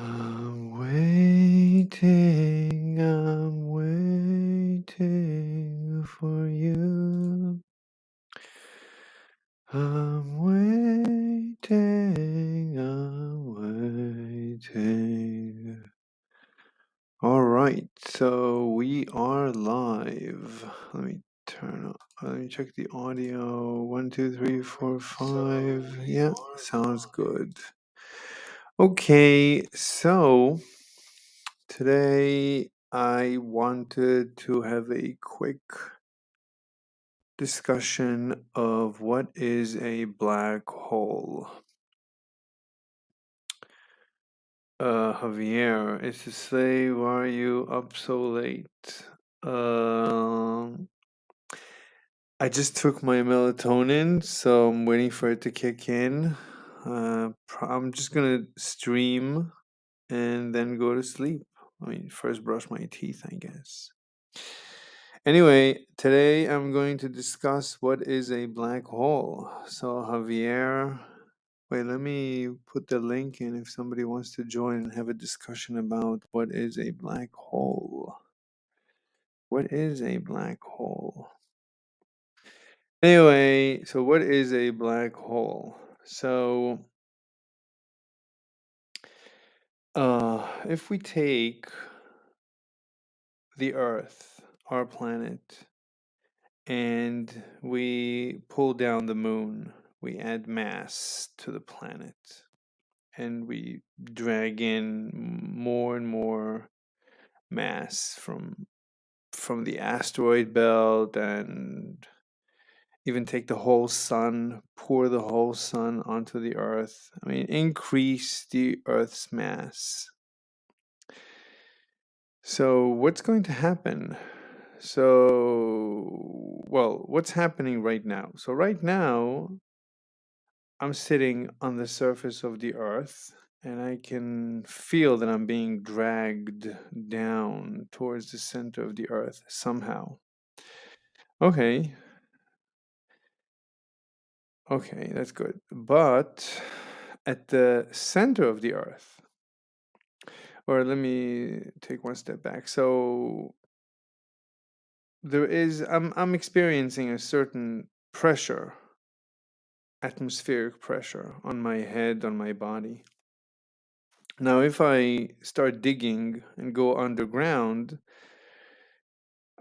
I'm waiting for you. I'm waiting. All right, so we are live. Let me check the audio. 1, 2, 3, 4, 5. Yeah, sounds good. Okay, so today I wanted to have a quick discussion of what is a black hole. Javier, it's to say, why are you up so late? I just took my melatonin, so I'm waiting for it to kick in. I'm just gonna stream and then go to sleep. I mean, first brush my teeth, I guess. Anyway, today I'm going to discuss what is a black hole. So, Javier, wait, let me put the link in if somebody wants to join and have a discussion about what is a black hole. What is a black hole? Anyway, so what is a black hole? So, if we take the Earth, our planet, and we pull down the moon, we add mass to the planet, and we drag in more and more mass from the asteroid belt, and even take the whole sun, pour the whole sun onto the Earth. I mean, increase the Earth's mass. So what's going to happen? So, well, what's happening right now? So right now, I'm sitting on the surface of the Earth, and I can feel that I'm being dragged down towards the center of the Earth somehow. Okay, okay, that's good. But at the center of the Earth, or let me take one step back. So I'm experiencing a certain pressure, atmospheric pressure on my head, on my body. Now, if I start digging and go underground,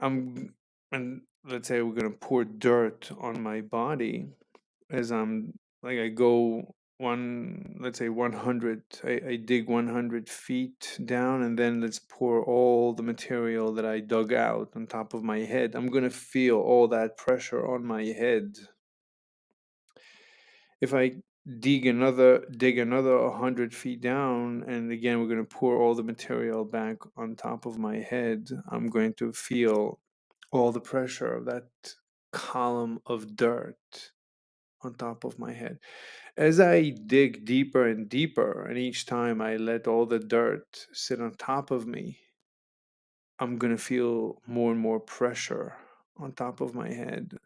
and let's say we're gonna pour dirt on my body as I go let's say 100, I dig 100 feet down, and then let's pour all the material that I dug out on top of my head. I'm gonna feel all that pressure on my head. If I dig another 100 feet down, and again we're going to pour all the material back on top of my head, I'm going to feel all the pressure of that column of dirt on top of my head. As I dig deeper and deeper, and each time I let all the dirt sit on top of me, I'm going to feel more and more pressure on top of my head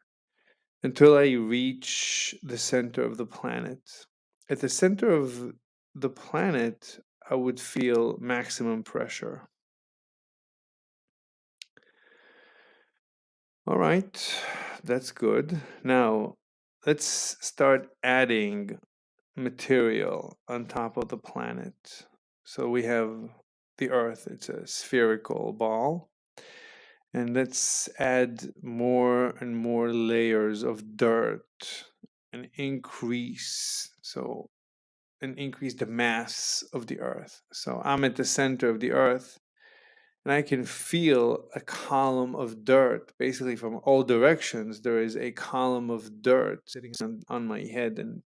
until I reach the center of the planet. At the center of the planet, I would feel maximum pressure. All right, that's good. Now, let's start adding material on top of the planet. So we have the Earth, it's a spherical ball. And let's add more and more layers of dirt and increase the mass of the Earth. So I'm at the center of the Earth, and I can feel a column of dirt. Basically, from all directions, there is a column of dirt sitting on my head and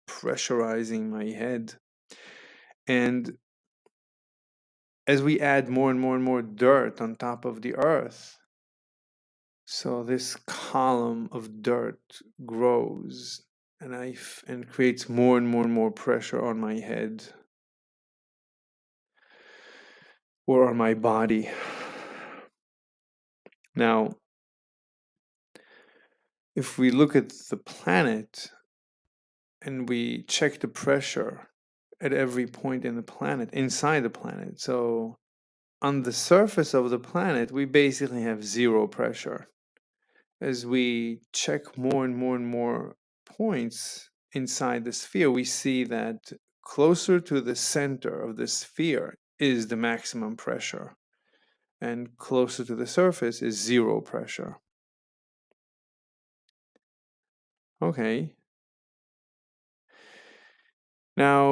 pressurizing my head. And as we add more and more and more dirt on top of the Earth, so this column of dirt grows, and creates more and more and more pressure on my head or on my body. Now, if we look at the planet and we check the pressure at every point in the planet, inside the planet. So on the surface of the planet, we basically have zero pressure. As we check more and more and more points inside the sphere, we see that closer to the center of the sphere is the maximum pressure, and closer to the surface is zero pressure. Okay. Now,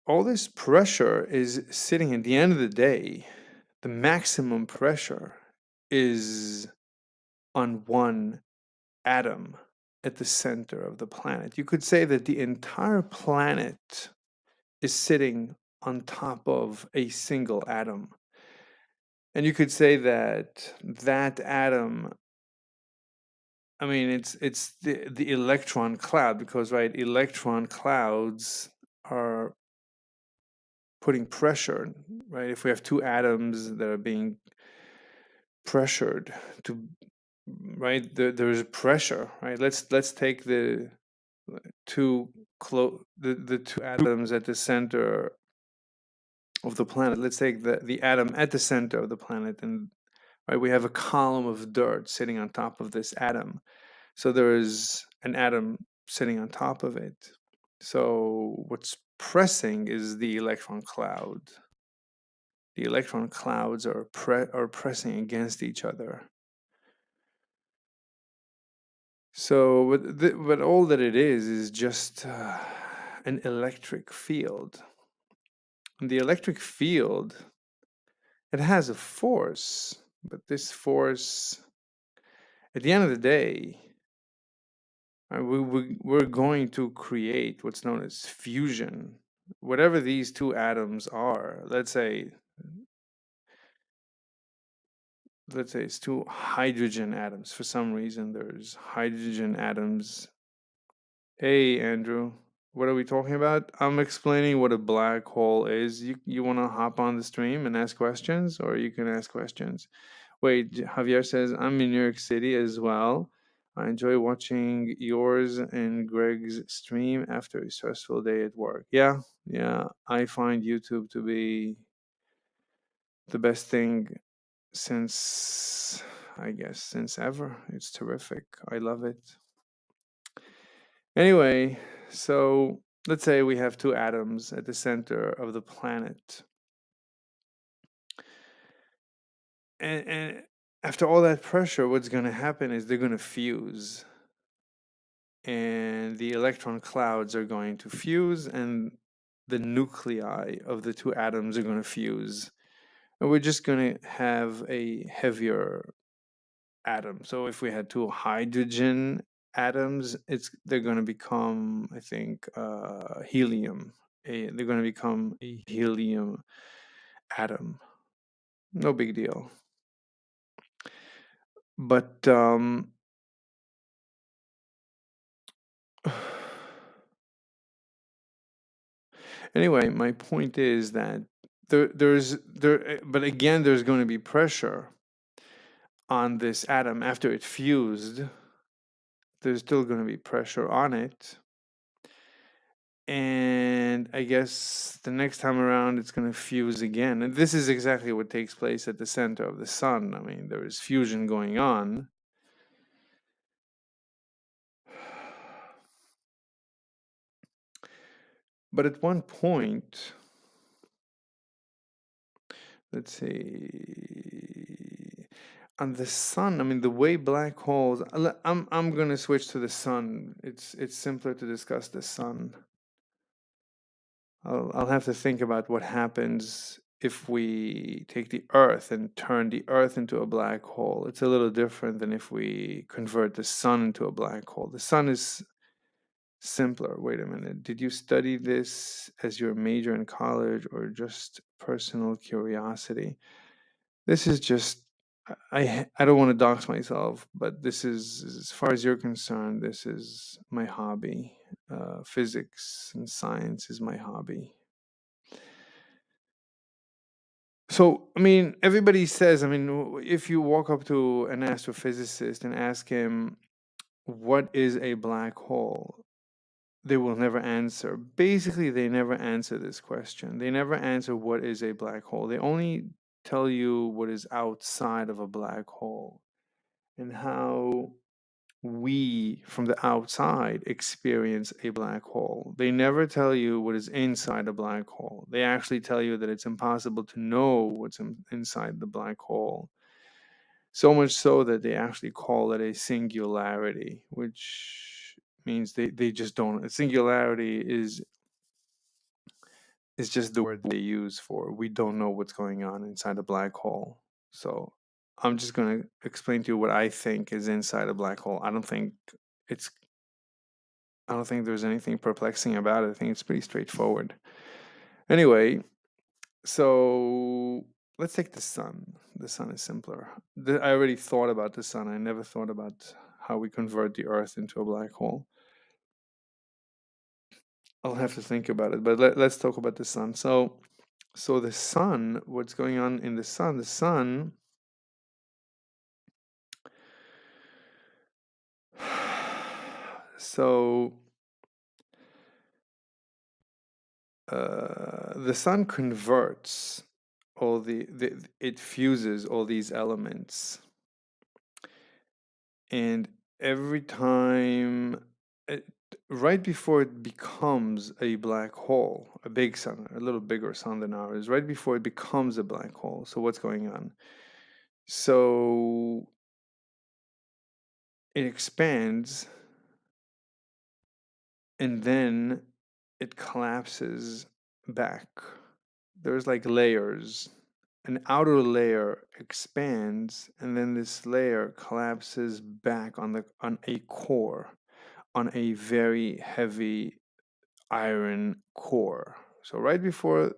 all this pressure is sitting at the end of the day, the maximum pressure is on one atom at the center of the planet. You could say that the entire planet is sitting on top of a single atom. And you could say that that atom, I mean, it's the electron cloud, because right, electron clouds are putting pressure, right? If we have two atoms that are being pressured to, right, there's pressure, right? Let's take the two the two atoms at the center of the planet. Let's take the atom at the center of the planet, and right, we have a column of dirt sitting on top of this atom. So there is an atom sitting on top of it. So what's pressing is the electron cloud. The electron clouds are pressing against each other. So, but all that it is just an electric field. And the electric field, it has a force, but this force, at the end of the day, we're going to create what's known as fusion. Whatever these two atoms are, let's say it's two hydrogen atoms. For some reason, there's hydrogen atoms. Hey, Andrew, what are we talking about? I'm explaining what a black hole is. You want to hop on the stream and ask questions, or you can ask questions. Wait, Javier says, I'm in New York City as well. I enjoy watching yours and Greg's stream after a stressful day at work. Yeah, I find YouTube to be the best thing since, I guess, since ever. It's terrific. I love it. Anyway, so let's say we have two atoms at the center of the planet. And after all that pressure, what's going to happen is they're going to fuse. And the electron clouds are going to fuse, and the nuclei of the two atoms are going to fuse. And we're just going to have a heavier atom. So if we had two hydrogen atoms, they're going to become, I think, helium. They're going to become a helium atom. No big deal. But anyway, my point is that but again, there's going to be pressure on this atom after it fused. There's still going to be pressure on it. And I guess the next time around, it's going to fuse again. And this is exactly what takes place at the center of the sun. I mean, there is fusion going on. But at one point, let's see, on the sun, I mean, the way black holes, I'm going to switch to the sun. It's simpler to discuss the sun. I'll have to think about what happens if we take the Earth and turn the Earth into a black hole. It's a little different than if we convert the sun into a black hole. The sun is simpler. Wait a minute. Did you study this as your major in college or just personal curiosity? This is just, I don't want to dox myself, but this is, as far as you're concerned, this is my hobby. Physics and science is my hobby. So, I mean, everybody says, I mean, if you walk up to an astrophysicist and ask him, what is a black hole? they will never answer. Basically, they never answer this question. They never answer what is a black hole. They only tell you what is outside of a black hole and how we from the outside experience a black hole. They never tell you what is inside a black hole. They actually tell you that it's impossible to know what's inside the black hole. So much so that they actually call it a singularity, which means they just don't. A singularity is just the word they use for we don't know what's going on inside a black hole. So I'm just going to explain to you what I think is inside a black hole. I don't think there's anything perplexing about it. I think it's pretty straightforward. Anyway, so let's take the sun. The sun is simpler. I already thought about the sun. I never thought about how we convert the Earth into a black hole. I'll have to think about it, but let's talk about the sun. So the sun, what's going on in the sun? The sun so the sun converts all it fuses all these elements, and every time right before it becomes a black hole, a big sun, a little bigger sun than ours, right before it becomes a black hole. So what's going on? So it expands and then it collapses back. There's like layers. An outer layer expands, and then this layer collapses back on a core, on a very heavy iron core. So right before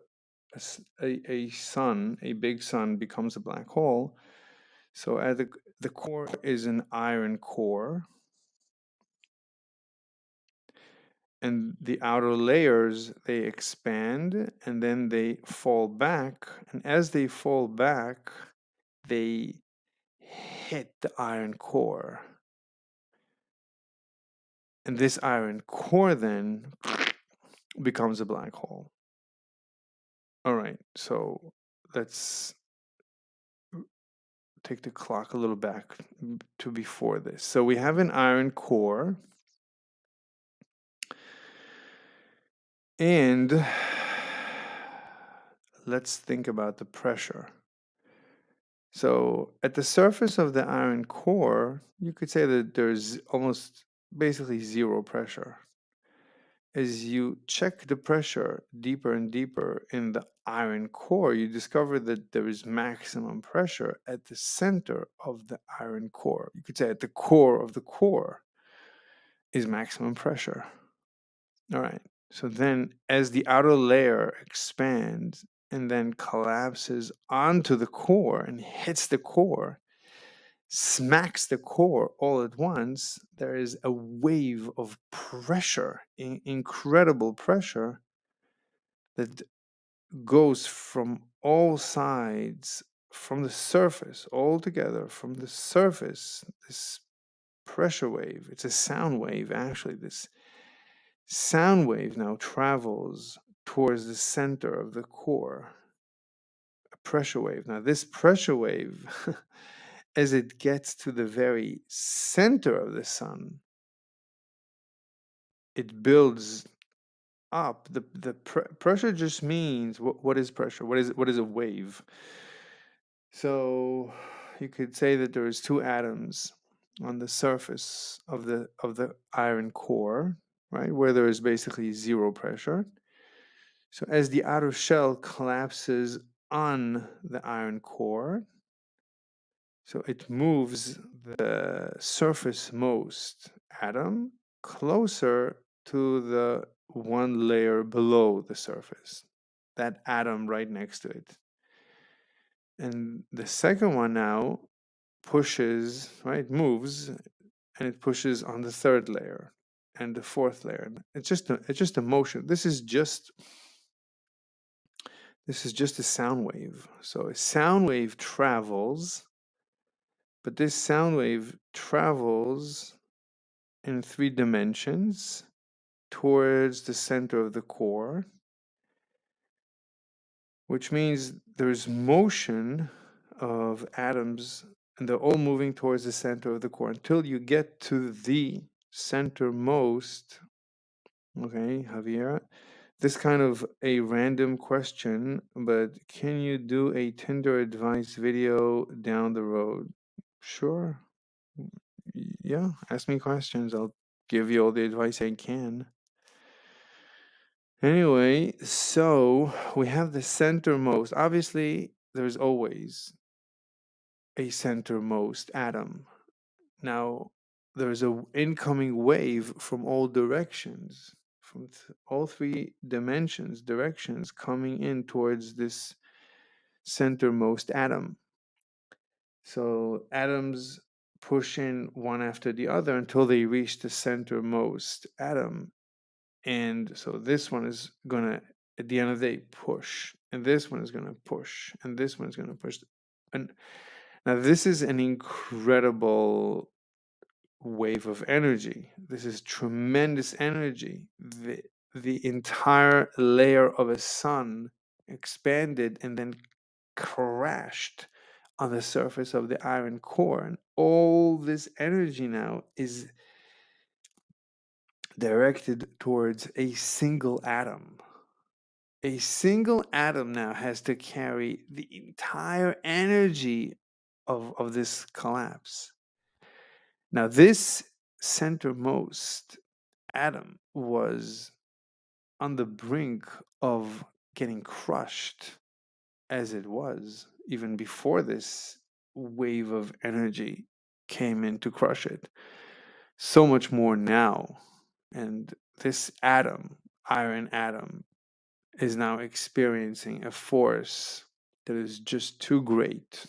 a sun, a big sun, becomes a black hole, so at the core is an iron core, and the outer layers, they expand and then they fall back, and as they fall back, they hit the iron core, and this iron core then becomes a black hole. All right, so let's take the clock a little back to before this. So we have an iron core, and let's think about the pressure. So at the surface of the iron core, you could say that there's almost basically zero pressure. As you check the pressure deeper and deeper in the iron core, you discover that there is maximum pressure at the center of the iron core. You could say at the core of the core is maximum pressure. All right. So then as the outer layer expands and then collapses onto the core and hits the core, smacks the core all at once, there is a wave of pressure, incredible pressure that goes from all sides, from the surface, all together, from the surface. This pressure wave, it's a sound wave actually. This sound wave now travels towards the center of the core, a pressure wave. Now, this pressure wave, as it gets to the very center of the sun, it builds up. The pressure just means what is pressure? What is a wave? So you could say that there is two atoms on the surface of the iron core, right, where there is basically zero pressure. So as the outer shell collapses on the iron core, so it moves the surface most atom closer to the one layer below the surface, that atom right next to it. And the second one now pushes, right, moves, and it pushes on the third layer and the fourth layer. It's just a motion. This is just a sound wave. So a sound wave travels, but this sound wave travels in 3 dimensions, towards the center of the core, which means there's motion of atoms and they're all moving towards the center of the core until you get to the centermost. Okay, Javier, this kind of a random question, but can you do a Tinder advice video down the road? Sure. Yeah, ask me questions. I'll give you all the advice I can. Anyway, so we have the centermost. Obviously, there's always a centermost atom. Now, there's a incoming wave from all directions, from all three dimensions, directions coming in towards this centermost atom. So atoms push in one after the other until they reach the centermost atom. And so this one is going to, at the end of the day, push. And this one is going to push. And this one is going to push. And now this is an incredible wave of energy. This is tremendous energy. The entire layer of a sun expanded and then crashed on the surface of the iron core. And all this energy now is directed towards a single atom. A single atom now has to carry the entire energy of this collapse. Now, this centermost atom was on the brink of getting crushed as it was, even before this wave of energy came in to crush it. So much more now. And this atom, iron atom, is now experiencing a force that is just too great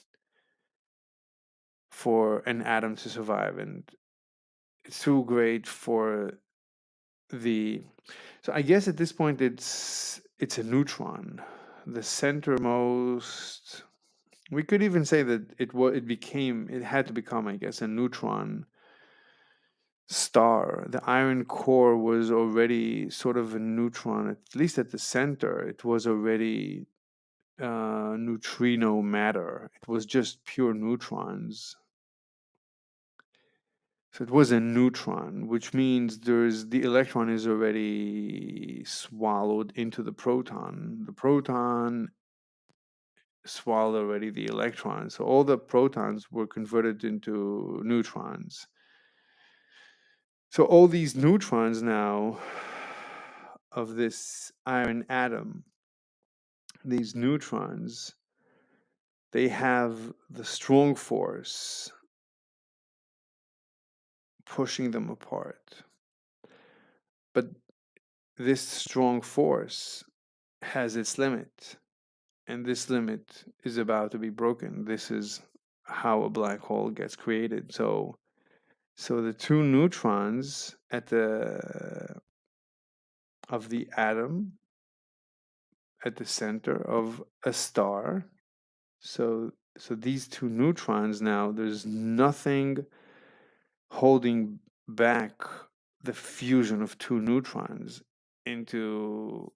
for an atom to survive, and it's too great for the. So I guess at this point it's a neutron, the centermost. We could even say that it had to become, I guess, a neutron star. The iron core was already sort of a neutron, at least at the center. It was already neutrino matter. It was just pure neutrons. So it was a neutron, which means the electron is already swallowed into the proton. The proton swallowed already the electron. So all the protons were converted into neutrons. So all these neutrons now of this iron atom, these neutrons, they have the strong force pushing them apart. But this strong force has its limit, and this limit is about to be broken. This is how a black hole gets created. So the two neutrons of the atom at the center of a star. So these two neutrons now, there's nothing holding back the fusion of two neutrons into.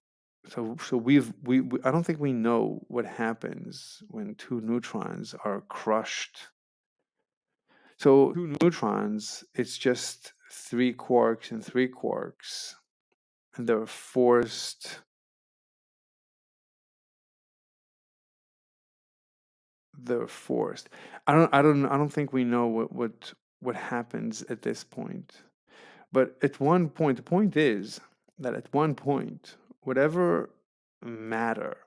So we I don't think we know what happens when two neutrons are crushed. So two neutrons, it's just three quarks and three quarks, and they're forced. I don't think we know what happens at this point. But at one point, the point is that at one point, whatever matter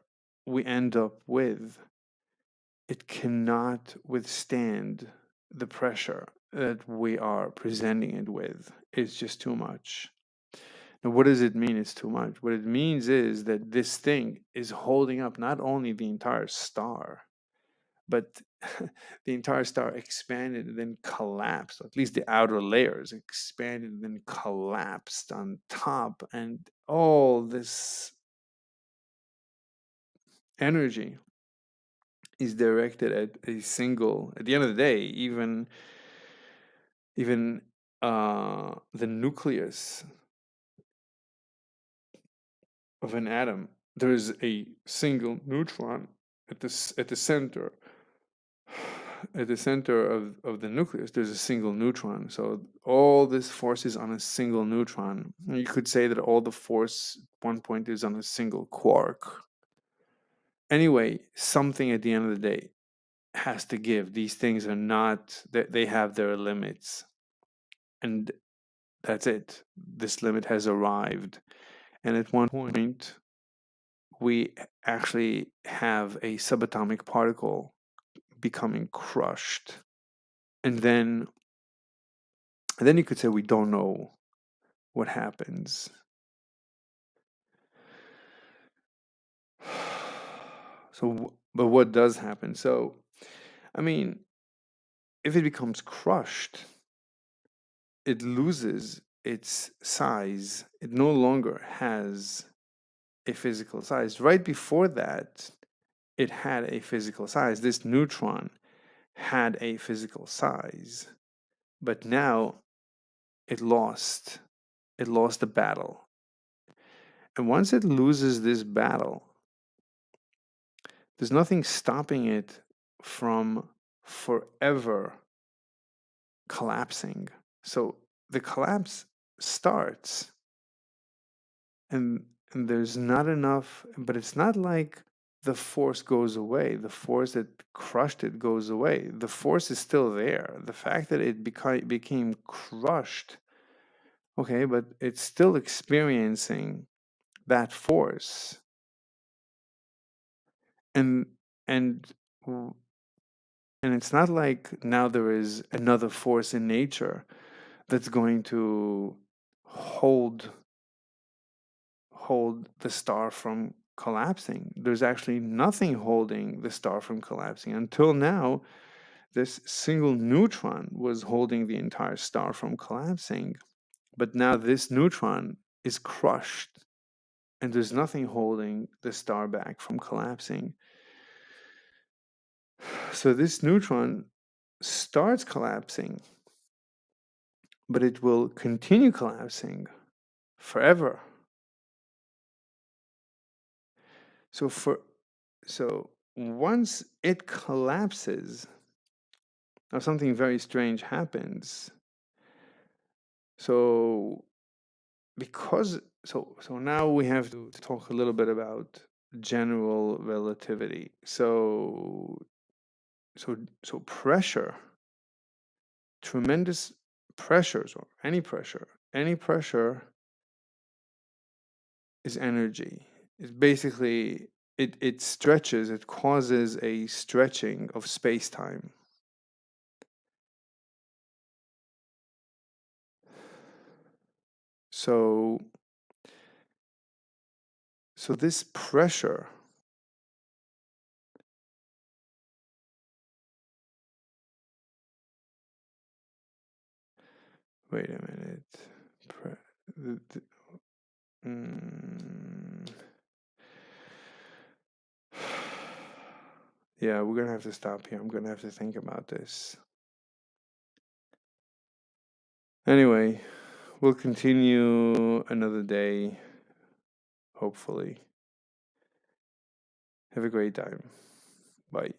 we end up with, it cannot withstand the pressure that we are presenting it with. It's just too much. Now, what does it mean it's too much? What it means is that this thing is holding up not only the entire star, but the entire star expanded and then collapsed. At least the outer layers expanded and then collapsed on top, and all this energy is directed at a single. At the end of the day, even the nucleus of an atom, there is a single neutron at the center. At the center of the nucleus, there's a single neutron. So all this force is on a single neutron. You could say that all the force at one point is on a single quark. Anyway, something at the end of the day has to give. These things are not, they have their limits. And that's it. This limit has arrived. And at one point, we actually have a subatomic particle becoming crushed. And then you could say we don't know what happens. So, but what does happen? So, I mean, if it becomes crushed, it loses its size. It no longer has a physical size. Right before that, it had a physical size. This neutron had a physical size, but now it lost the battle. And once it loses this battle, there's nothing stopping it from forever collapsing. So the collapse starts, and there's not enough, but it's not like the force goes away. The force that crushed it goes away. The force is still there. The fact that it became crushed, okay, but it's still experiencing that force. And and and it's not like now there is another force in nature that's going to hold the star from collapsing. There's actually nothing holding the star from collapsing. Until now, this single neutron was holding the entire star from collapsing. But now this neutron is crushed, and there's nothing holding the star back from collapsing. So this neutron starts collapsing, but it will continue collapsing forever. So once it collapses, now something very strange happens. So now we have to talk a little bit about general relativity. So pressure, tremendous pressures, or any pressure is energy. It's basically, it stretches, it causes a stretching of space-time. So this pressure, wait a minute. Yeah, we're gonna have to stop here. I'm gonna have to think about this. Anyway, we'll continue another day, hopefully. Have a great time. Bye.